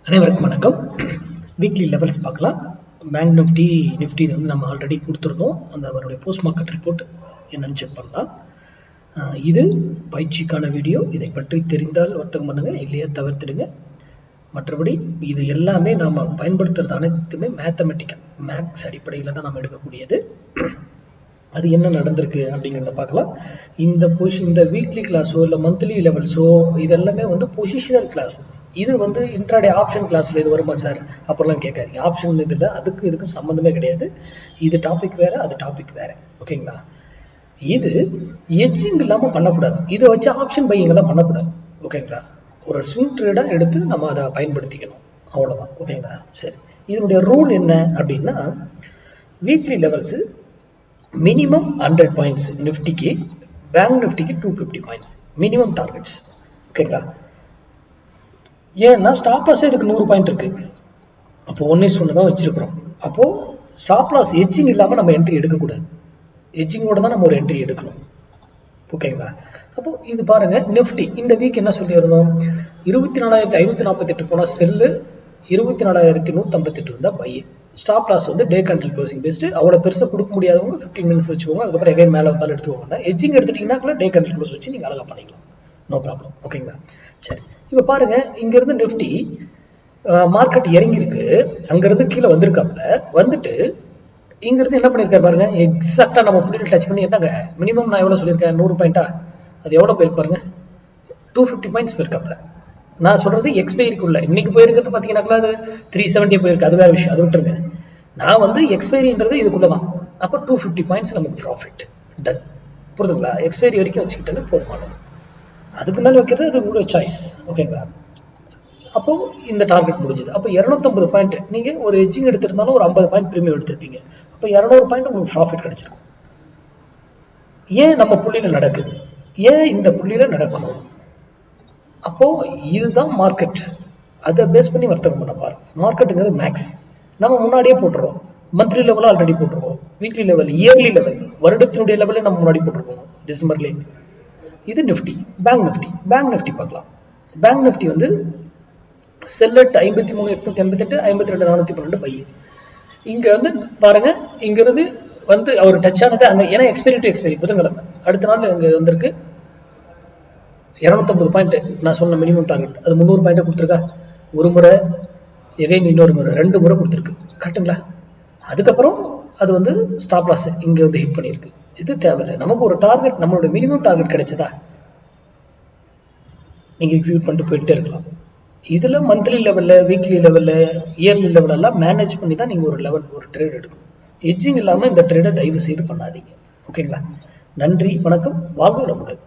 அனைவருக்கும் வணக்கம். Weekly levels பார்க்கலாம். பேங்க் நிஃப்டி வந்து நம்ம ஆல்ரெடி கொடுத்துருந்தோம். அந்த அவருடைய போஸ்ட் மார்க்கெட் ரிப்போர்ட் என்னன்னு செக் பண்ணலாம். இது பயிற்சிக்கான வீடியோ. இதை பற்றி தெரிந்தால் வர்த்தகம் பண்ணுங்க, இல்லையா தவிர்த்துடுங்க. மற்றபடி இது எல்லாமே நாம் பயன்படுத்துறது அனைத்துமே மேக்ஸ் அடிப்படையில் தான் நாம் எடுக்கக்கூடியது. அது என்ன நடந்திருக்கு அப்படிங்கிறத பார்க்கலாம். இந்த வீக்லி கிளாஸோ இல்லை மந்த்லி லெவல்ஸோ இதெல்லாமே வந்து பொசிஷனல் கிளாஸ். இது வந்து இன்ட்ராடே ஆப்ஷன் கிளாஸில் இது வருமா சார் அப்படிலாம் கேட்காதீங்க. ஆப்ஷன் இதில் இதுக்கு சம்மந்தமே கிடையாது. இது டாபிக் வேறு, அது டாபிக் வேறு. ஓகேங்களா? இது எட்ஜிங் இல்லாமல் பண்ணக்கூடாது. இதை வச்சு ஆப்ஷன் பையிங்கெல்லாம் பண்ணக்கூடாது. ஓகேங்களா? ஒரு ஸ்விங் ட்ரேடாக எடுத்து நம்ம அதை பயன்படுத்திக்கணும், அவ்வளோதான். ஓகேங்களா? சரி, இதனுடைய ரூல் என்ன அப்படின்னா, வீக்லி லெவல்ஸு மினிமம் 100 பாயிண்ட்ஸ் நிஃப்டிக்கு, பேங்க் நிஃப்டிக்கு 250 பாயிண்ட்ஸ் மினிமம் டார்கெட்ஸ். ஓகேங்களா? ஏன்னா ஸ்டாப் லாஸ் இதுக்கு 100 பாயிண்ட் இருக்கு. அப்போ 1:1 தான் வச்சிருக்கிறோம். அப்போ ஸ்டாப் லாஸ் எட்ஜிங் இல்லாமல் நம்ம என்ட்ரி எடுக்கக்கூடாது. எட்ஜிங்கோட தான் நம்ம ஒரு என்ட்ரி எடுக்கணும். ஓகேங்களா? அப்போ இது பாருங்க, நிஃப்டி இந்த வீக் என்ன சொல்லியிருந்தோம்? 24,548 போனால் செல்லு, 24,158 இருந்தால் பை. ஸ்டாப் லாஸ் வந்து டே கண்ட்ரி க்ளோசிங் பெஸ்ட்டு. அவ்வளோ பெருசாக கொடுக்க முடியாதவங்க 15 மினிட்ஸ் வச்சுக்கோங்க. அதுக்கப்புறம் எகைன் மேலே வந்தாலும் எடுத்துக்கோங்க. எட்ஜிங் எடுத்துட்டிங்கன்னா டே கண்ட்ரி க்ளோஸ் வச்சு நீங்கள் அழகாக பண்ணிக்கலாம், நோ ப்ராப்ளம். ஓகேங்களா? சரி, இப்போ பாருங்க, இங்கேருந்து நிஃப்டி மார்க்கெட் இறங்கியிருக்கு. அங்கேருந்து கீழே வந்திருக்காப்புல. வந்துட்டு இங்கிருந்து என்ன பண்ணியிருக்காரு பாருங்க, எக்ஸாக்டாக நம்ம புள்ளியில் டச் பண்ணி என்னங்க மினிமம் நான் எவ்வளோ சொல்லியிருக்கேன், 100 பாயிண்டா? அது எவ்வளோ போயிருக்கு பாருங்க, 250 பாயிண்ட்ஸ் போயிருக்காப்புல. நான் சொல்றது எக்ஸ்பைரிக்குள்ள. இன்னைக்கு போயிருக்கிறது பார்த்தீங்கன்னாக்கா அது 370 போயிருக்கு. அது வேற விஷயம், அது விட்டுருங்க. நான் வந்து எக்ஸ்பைரின்றது இதுக்குள்ள தான். அப்போ 250 பாயிண்ட்ஸ் நமக்கு ப்ராஃபிட் டன். புரிதுங்களா? எக்ஸ்பைரி வரைக்கும் வச்சுக்கிட்டே போதுமானது. அதுக்கு மேலே வைக்கிறது அது உங்களோட சாய்ஸ். ஓகேங்களா? அப்போ இந்த டார்கெட் முடிஞ்சது. அப்போ 250 பாயிண்ட் நீங்கள் ஒரு எட்ஜிங் எடுத்திருந்தாலும் ஒரு 50 பாயிண்ட் ப்ரீமியம் எடுத்திருப்பீங்க. அப்போ 200 பாயிண்ட் உங்களுக்கு ப்ராஃபிட் கிடைச்சிருக்கும். ஏன் நம்ம புள்ளியில் நடக்குது? ஏன் இந்த புள்ளியில் நடக்கணும்? அப்போ இதுதான் மார்க்கெட். அதை பேஸ் பண்ணி வர்த்தகம் பண்ண பாருங்க. மார்க்கெட்டுங்கிறது மேக்ஸ். நம்ம முன்னாடியே போட்டுருவோம். மந்த்லி லெவலில் ஆல்ரெடி போட்டுருவோம். வீக்லி லெவல், இயர்லி லெவல், வருடத்தினுடைய லெவலில் நம்ம முன்னாடி போட்டிருக்கோம் டிசம்பர்லேயே. இது நிஃப்டி. பேங்க் நிஃப்டி பார்க்கலாம். பேங்க் நிஃப்டி வந்து செல்லட் 53,888, 52,412 பை. இங்கே வந்து பாருங்க, இங்கிருந்து வந்து அவர் டச் ஆனது அங்கே. ஏன்னா எக்ஸ்பைரி டு எக்ஸ்பைரி புதன்கிழமை, அடுத்த நாள் இங்கே வந்திருக்கு 250 பாயிண்ட். நான் சொன்ன மினிமம் டார்கெட் அது 300 பாயிண்டை கொடுத்துருக்கா. ஒரு முறை எகைன் இன்னொரு முறை 2 முறை கொடுத்துருக்கு. கரெக்டுங்களா? அதுக்கப்புறம் அது வந்து ஸ்டாப் லாஸ் இங்கே வந்து ஹிட் பண்ணியிருக்கு. இது தேவையில்லை. நமக்கு ஒரு டார்கெட், நம்மளோட மினிமம் டார்கெட் கிடைச்சதா நீங்கள் எக்ஸிக்யூட் பண்ணிட்டு போயிட்டே இருக்கலாம். இதில் மந்த்லி லெவலில், வீக்லி லெவலில், இயர்லி லெவலெல்லாம் மேனேஜ் பண்ணி தான் நீங்கள் ஒரு ட்ரேட் எடுக்கணும். எட்ஜிங் இல்லாமல் இந்த ட்ரேடை தயவு செய்து பண்ணாதீங்க. ஓகேங்களா? நன்றி, வணக்கம், வாழ்வு வளமுடன்.